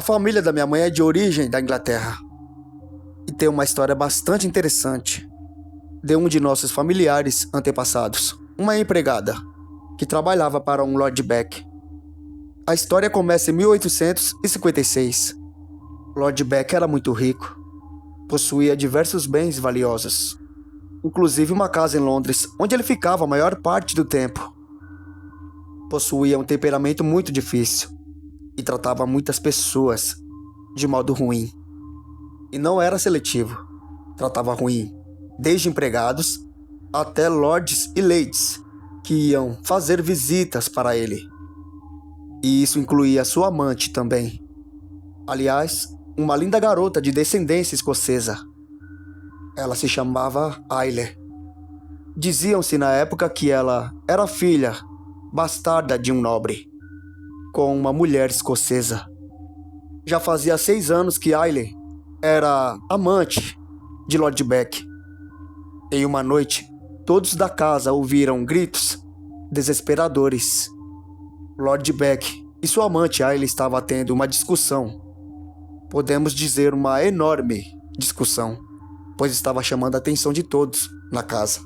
família da minha mãe é de origem da Inglaterra e tem uma história bastante interessante de um de nossos familiares antepassados, uma empregada que trabalhava para um Lord Beck. A história começa em 1856. Lord Beck era muito rico, possuía diversos bens valiosos, inclusive uma casa em Londres, onde ele ficava a maior parte do tempo. Possuía um temperamento muito difícil e tratava muitas pessoas de modo ruim. E não era seletivo, tratava ruim desde empregados até lords e ladies que iam fazer visitas para ele. E isso incluía sua amante também. Aliás, uma linda garota de descendência escocesa. Ela se chamava Ayler. Diziam-se na época que ela era filha bastarda de um nobre, com uma mulher escocesa. Já fazia 6 anos que Ayler era amante de Lord Beck. Em uma noite, todos da casa ouviram gritos desesperadores. Lord Beck e sua amante Ayler estavam tendo uma discussão. Podemos dizer uma enorme discussão, pois estava chamando a atenção de todos na casa.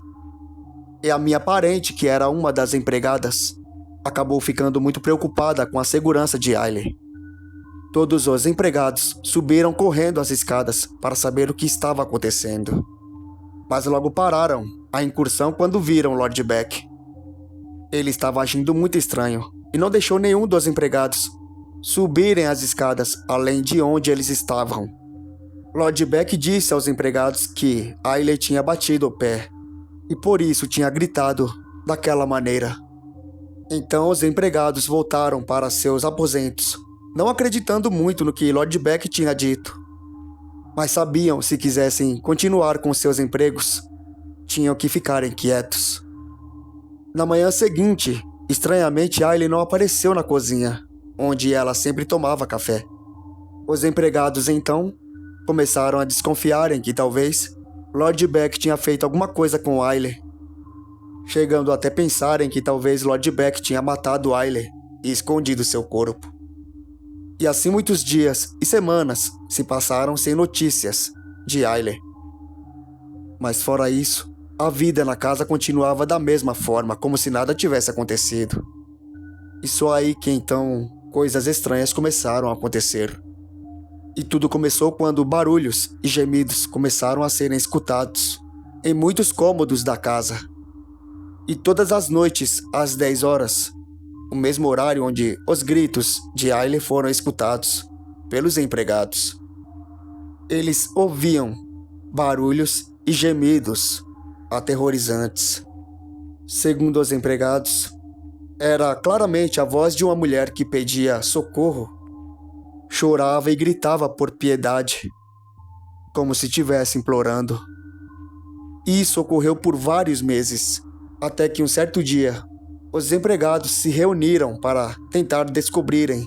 E a minha parente, que era uma das empregadas, acabou ficando muito preocupada com a segurança de Ayler. Todos os empregados subiram correndo as escadas para saber o que estava acontecendo. Mas logo pararam a incursão quando viram Lord Beck. Ele estava agindo muito estranho e não deixou nenhum dos empregados subirem as escadas além de onde eles estavam. Lord Beck disse aos empregados que Ayler tinha batido o pé e por isso tinha gritado daquela maneira. Então os empregados voltaram para seus aposentos, não acreditando muito no que Lord Beck tinha dito. Mas sabiam, se quisessem continuar com seus empregos, tinham que ficarem quietos. Na manhã seguinte, estranhamente Ayler não apareceu na cozinha, onde ela sempre tomava café. Os empregados então começaram a desconfiarem que talvez Lord Beck tinha feito alguma coisa com Ayler, chegando até pensarem que talvez Lord Beck tinha matado Ayler e escondido seu corpo. E assim muitos dias e semanas se passaram sem notícias de Ayler. Mas fora isso, a vida na casa continuava da mesma forma, como se nada tivesse acontecido. E só aí que então coisas estranhas começaram a acontecer. E tudo começou quando barulhos e gemidos começaram a serem escutados em muitos cômodos da casa. E todas as noites, às 10 horas, o mesmo horário onde os gritos de Ayler foram escutados pelos empregados. Eles ouviam barulhos e gemidos aterrorizantes. Segundo os empregados, era claramente a voz de uma mulher que pedia socorro. Chorava e gritava por piedade, como se estivesse implorando. Isso ocorreu por vários meses, até que um certo dia, os empregados se reuniram para tentar descobrirem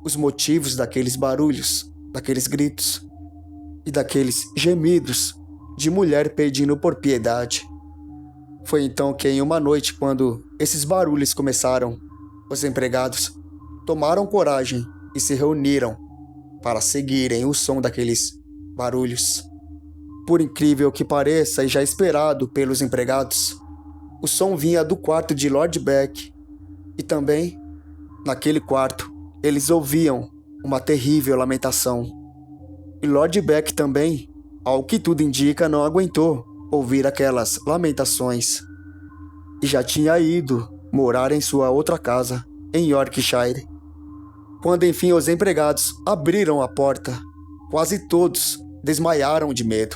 os motivos daqueles barulhos, daqueles gritos e daqueles gemidos de mulher pedindo por piedade. Foi então que em uma noite, quando esses barulhos começaram, os empregados tomaram coragem e se reuniram para seguirem o som daqueles barulhos. Por incrível que pareça e já esperado pelos empregados, o som vinha do quarto de Lord Beck e também, naquele quarto, eles ouviam uma terrível lamentação. E Lord Beck também, ao que tudo indica, não aguentou ouvir aquelas lamentações e já tinha ido morar em sua outra casa, em Yorkshire. Quando enfim os empregados abriram a porta, quase todos desmaiaram de medo,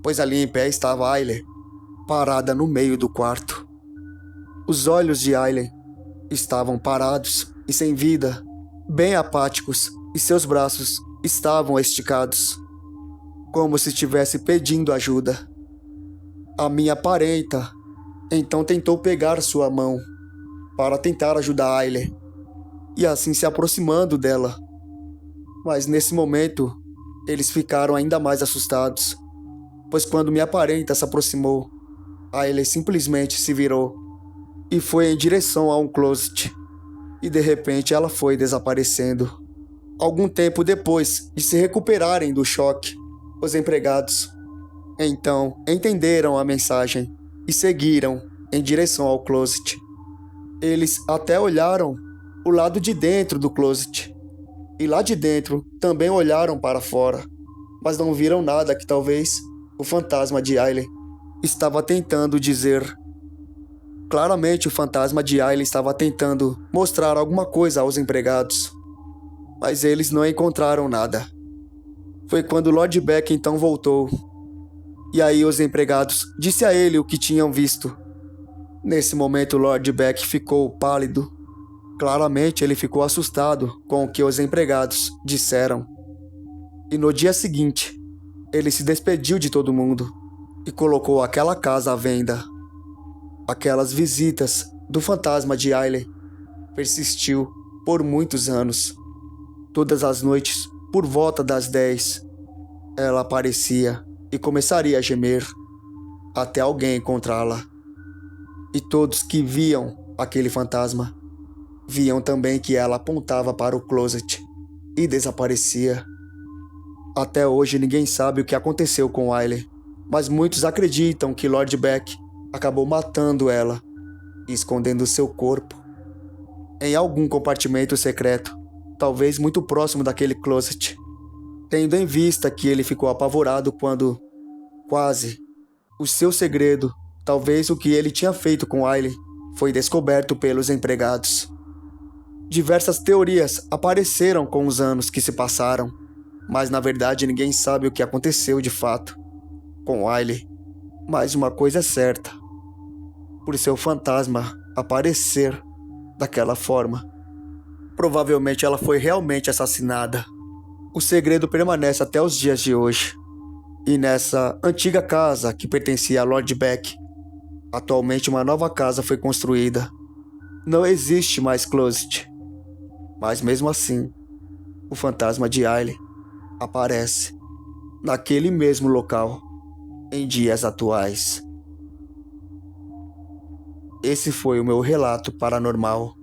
pois ali em pé estava Ayler, parada no meio do quarto. Os olhos de Ayler estavam parados e sem vida, bem apáticos, e seus braços estavam esticados, como se estivesse pedindo ajuda. A minha parenta então tentou pegar sua mão para tentar ajudar Ayler, e assim se aproximando dela. Mas nesse momento, eles ficaram ainda mais assustados, pois quando minha parenta se aproximou, Ayler simplesmente se virou e foi em direção a um closet, e de repente ela foi desaparecendo. Algum tempo depois de se recuperarem do choque, os empregados então entenderam a mensagem e seguiram em direção ao closet. Eles até olharam o lado de dentro do closet, e lá de dentro também olharam para fora, mas não viram nada que talvez o fantasma de Aileen estava tentando dizer. Claramente o fantasma de Aileen estava tentando mostrar alguma coisa aos empregados, mas eles não encontraram nada. Foi quando Lord Beck então voltou, e aí os empregados disse a ele o que tinham visto. Nesse momento Lord Beck ficou pálido. Claramente ele ficou assustado com o que os empregados disseram. E no dia seguinte, ele se despediu de todo mundo e colocou aquela casa à venda. Aquelas visitas do fantasma de Aileen persistiu por muitos anos. Todas as noites, por volta das 10, ela aparecia e começaria a gemer até alguém encontrá-la. E todos que viam aquele fantasma viam também que ela apontava para o closet e desaparecia. Até hoje ninguém sabe o que aconteceu com Aileen, mas muitos acreditam que Lord Beck acabou matando ela e escondendo seu corpo em algum compartimento secreto, talvez muito próximo daquele closet, tendo em vista que ele ficou apavorado quando, quase, o seu segredo, talvez o que ele tinha feito com Aileen, foi descoberto pelos empregados. Diversas teorias apareceram com os anos que se passaram, mas na verdade ninguém sabe o que aconteceu de fato com Aileen. Mas uma coisa é certa: por seu fantasma aparecer daquela forma, provavelmente ela foi realmente assassinada. O segredo permanece até os dias de hoje. E nessa antiga casa que pertencia a Lord Beck, atualmente uma nova casa foi construída. Não existe mais closet. Mas mesmo assim, o fantasma de Aileen aparece naquele mesmo local em dias atuais. Esse foi o meu relato paranormal.